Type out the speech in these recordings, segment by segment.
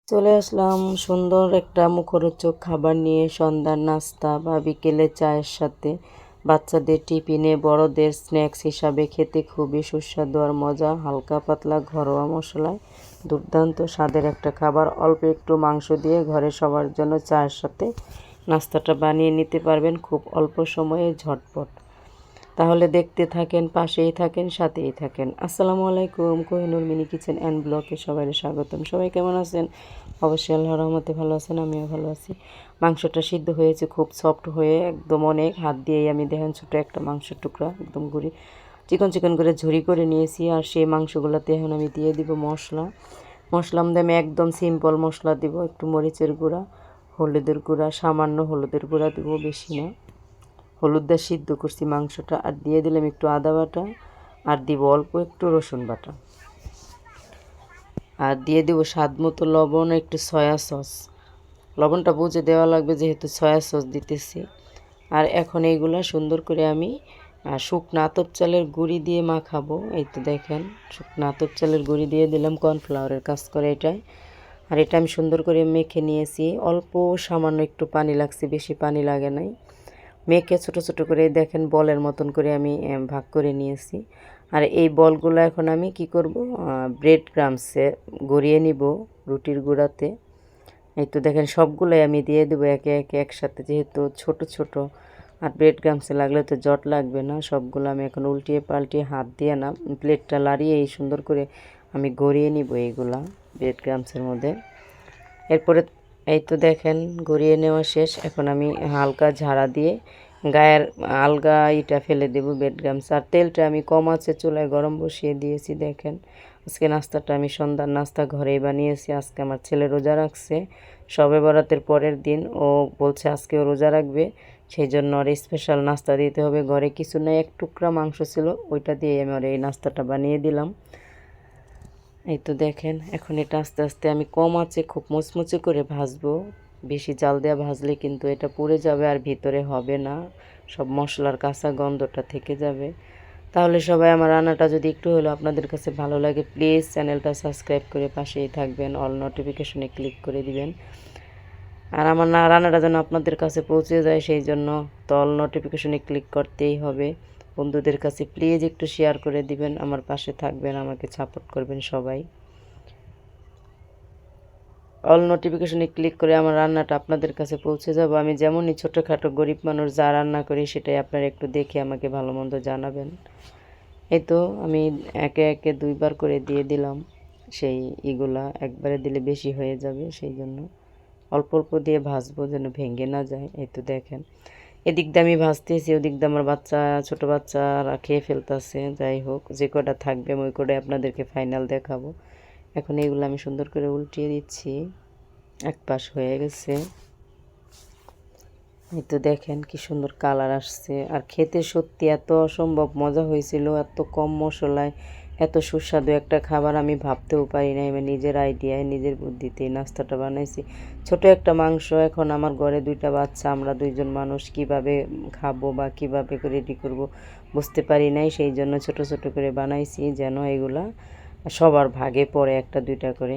চলে আসলাম সুন্দর একটা মুখরোচক খাবার নিয়ে সন্ধ্যার নাস্তা বা বিকেলে চায়ের সাথে বাচ্চাদের টিফিনে বড়দের স্ন্যাক্স হিসাবে খেতে খুবই সুস্বাদু আর মজা হালকা পাতলা ঘরোয়া মশলায় দুর্দান্ত স্বাদের একটা খাবার অল্প একটু মাংস দিয়ে ঘরে সবার জন্য চায়ের সাথে নাস্তাটা বানিয়ে নিতে পারবেন খুব অল্প সময়ে ঝটপট। তাহলে দেখতে থাকেন, পাশেই থাকেন, সাথেই থাকেন। আসসালামু আলাইকুম, কোহিনুর মিনি কিচেন অ্যান্ড ব্লগে সবাই স্বাগতম। সবাই কেমন আছেন? অবশ্যই আল্লাহর রহমতে ভালো আছেন, আমিও ভালো আছি। মাংসটা সিদ্ধ হয়েছে খুব সফট হয়ে, একদম অনেক হাত দিয়েই আমি দেখেন ছোটো একটা মাংসের টুকরা একদম চিকন চিকন করে ঝুরি করে নিয়েছি। আর সেই মাংসগুলোতে এখন আমি দিয়ে দিব মশলার মধ্যে আমি একদম সিম্পল মশলা দিব, একটু মরিচের গুঁড়া, হলুদের গুঁড়া, সামান্য হলুদের গুঁড়া দিব, বেশি না। হলুদ দিয়ে সিদ্ধ করছি মাংসটা, আর দিয়ে দিলাম একটু আদা বাটা, আর দিব অল্প একটু রসুন বাটা, আর দিয়ে দেবো স্বাদ মতো লবণ, একটু সয়া সস। লবণটা বুঝে দেওয়া লাগবে যেহেতু সয়া সস দিতেছি। আর এখন এইগুলা সুন্দর করে আমি শুকনো আতপ চালের গুঁড়ি দিয়ে মাখাবো। এই তো দেখেন, শুকনো আতপ চালের গুঁড়ি দিয়ে দিলাম, কর্নফ্লাওয়ারের কাজ করে এটাই। আর এটা আমি সুন্দর করে মেখে নিয়েছি, অল্প সামান্য একটু পানি লাগছে, বেশি পানি লাগে নাই। মেখে ছোট ছোট করে দেখেন বলের মতন করে আমি ভাগ করে নিয়েছি। আর এই বলগুলো এখন আমি কি করব, ব্রেড ক্রামসে গড়িয়ে নিব রুটির গুঁড়াতে। এই তো দেখেন সবগুলোই আমি দিয়ে দেবো একে একে একসাথে, যেহেতু ছোট ছোট আর ব্রেড ক্রামসে লাগলে তো জট লাগবে না। সবগুলো আমি এখন উল্টিয়ে পাল্টিয়ে হাত দিয়ে না প্লেটটা লাড়িয়ে এই সুন্দর করে আমি গড়িয়ে নিব এইগুলা ব্রেড ক্রামসের মধ্যে। এরপরে এই তো দেখেন গড়িয়ে নেওয়া শেষ। এখন আমি হালকা ঝাড়া দিয়ে গায়ের আলগা ইটা ফেলে দেবো ব্রেড ক্রামস। আর তেলটা আমি কম আছে চুলায় গরম বসিয়ে দিয়েছি। দেখেন আজকে নাস্তাটা আমি সন্ধ্যার নাস্তা ঘরেই বানিয়েছি। আজকে আমার ছেলে রোজা রাখছে, শবে বরাতের পরের দিন। ও বলছে আজকেও রোজা রাখবে, সেই জন্য ওর স্পেশাল নাস্তা দিতে হবে। ঘরে কিছু নেই, এক টুকরা মাংস ছিল, ওইটা দিয়ে আমি ওর এই নাস্তাটা বানিয়ে দিলাম। এই তো দেখেন এখন এটা আস্তে আস্তে আমি কম আঁচে খুব মুচমুচে করে ভাজবো। বেশি জাল দেওয়া ভাজলে কিন্তু এটা পুড়ে যাবে আর ভিতরে হবে না, সব মশলার কাঁচা গন্ধটা থেকে যাবে। তাহলে সবাই আমার রান্নাটা যদি একটু হলেও আপনাদের কাছে ভালো লাগে, প্লিজ চ্যানেলটা সাবস্ক্রাইব করে পাশেই থাকবেন, অল নোটিফিকেশনে ক্লিক করে দিবেন। আর আমার রান্নাটা যেন আপনাদের কাছে পৌঁছে যায়, সেই জন্য তো অল নোটিফিকেশনে ক্লিক করতেই হবে। বন্ধুদের কাছে প্লিজ একটু শেয়ার করে দিবেন, আমার পাশে থাকবেন, আমাকে সাপোর্ট করবেন সবাই। অল নোটিফিকেশনে ক্লিক করে আমার রান্নাটা আপনাদের কাছে পৌঁছে যাব। আমি যেমনই ছোটোখাটো গরিব মানুষ যা রান্না করি সেটাই আপনারা একটু দেখে আমাকে ভালো মন্দ জানাবেন। এই তো আমি একে একে দুইবার করে দিয়ে দিলাম সেই ইগুলা, একবারে দিলে বেশি হয়ে যাবে, সেই জন্য অল্প অল্প দিয়ে ভাজবো যেন ভেঙে না যায়। এই তো দেখেন এদিক দিয়ে আমি ভাজতেছি, ওদিক দিয়ে আমার বাচ্চা, ছোটো বাচ্চারা খেয়ে ফেলতেছে। যাই হোক, যে কটা থাকবে ওই কটাই আপনাদেরকে ফাইনাল দেখাবো। এখন এগুলো আমি সুন্দর করে উল্টিয়ে দিচ্ছি, এক পাশ হয়ে গেছে। এই তো দেখেন কি সুন্দর কালার আসছে, আর খেতে সত্যি এত অসম্ভব মজা হয়েছিল, এত কম মশলায় এত সুস্বাদু একটা খাবার আমি ভাবতেও পারি না। আমি নিজের আইডিয়ায় নিজের বুদ্ধিতেই নাস্তাটা বানাইছি। ছোট একটা মাংস, এখন আমার ঘরে দুইটা বাচ্চা, আমরা দুইজন মানুষ, কিভাবে খাবো বা কিভাবে রেডি করব বুঝতে পারি নাই, সেই জন্য ছোট ছোট করে বানাইছি যেন এগুলা সবার ভাগে পড়ে একটা দুইটা করে।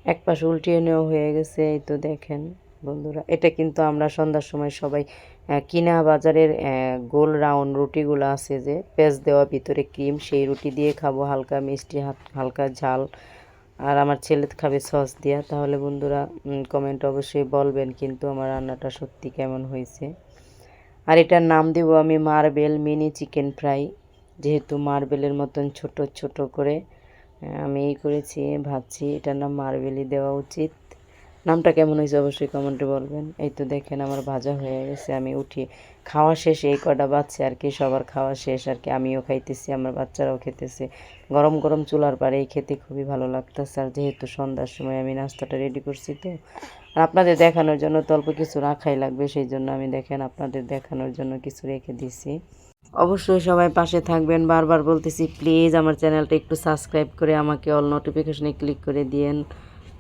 এক পাশ উল্টিয়ে নেওয়া হয়ে গেছে। এই তো দেখেন বন্ধুরা, এটা কিন্তু আমরা সন্ধ্যার সময় সবাই কিনা বাজারের গোল রাউন্ড রুটিগুলো আছে যে পেঁয়াজ দেওয়া ভিতরে ক্রিম, সেই রুটি দিয়ে খাবো, হালকা মিষ্টি হালকা ঝাল। আর আমার ছেলে খাবে সস দিয়া। তাহলে বন্ধুরা কমেন্ট অবশ্যই বলবেন কিন্তু আমার রান্নাটা সত্যি কেমন হয়েছে। আর এটার নাম দেব আমি মার্বেল মিনি চিকেন ফ্রাই, যেহেতু মার্বেলের মতন ছোট ছোট করে আমি এই করেছি ভাবছি এটার নাম মার্বেলই দেওয়া উচিত। নামটা কেমন হয়েছে অবশ্যই কমেন্টে বলবেন। এই তো দেখেন আমার ভাজা হয়ে গেছে, আমি উঠি খাওয়া শেষ, এই কটা বাচ্চা আর কি, সবার খাওয়া শেষ আর কি, আমিও খাইতেছি আমার বাচ্চারাও খেতেছে। গরম গরম চুলার পাড়ে এই খেতে খুবই ভালো লাগতেছে। আর যেহেতু সন্ধ্যার সময় আমি নাস্তাটা রেডি করছি, তো আর আপনাদের দেখানোর জন্য তো অল্প কিছু রাখাই লাগবে, সেই জন্য আমি দেখেন আপনাদের দেখানোর জন্য কিছু রেখে দিছি। অবশ্যই সবাই পাশে থাকবেন, বারবার বলতেছি প্লিজ আমার চ্যানেলটা একটু সাবস্ক্রাইব করে আমাকে অল নোটিফিকেশনে ক্লিক করে দিয়েন,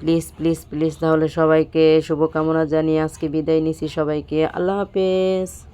প্লিজ প্লিজ প্লিজ। তাহলে সবাইকে শুভকামনা জানিয়ে আজকে বিদায় নিছি, সবাইকে আল্লাহ হাফেজ।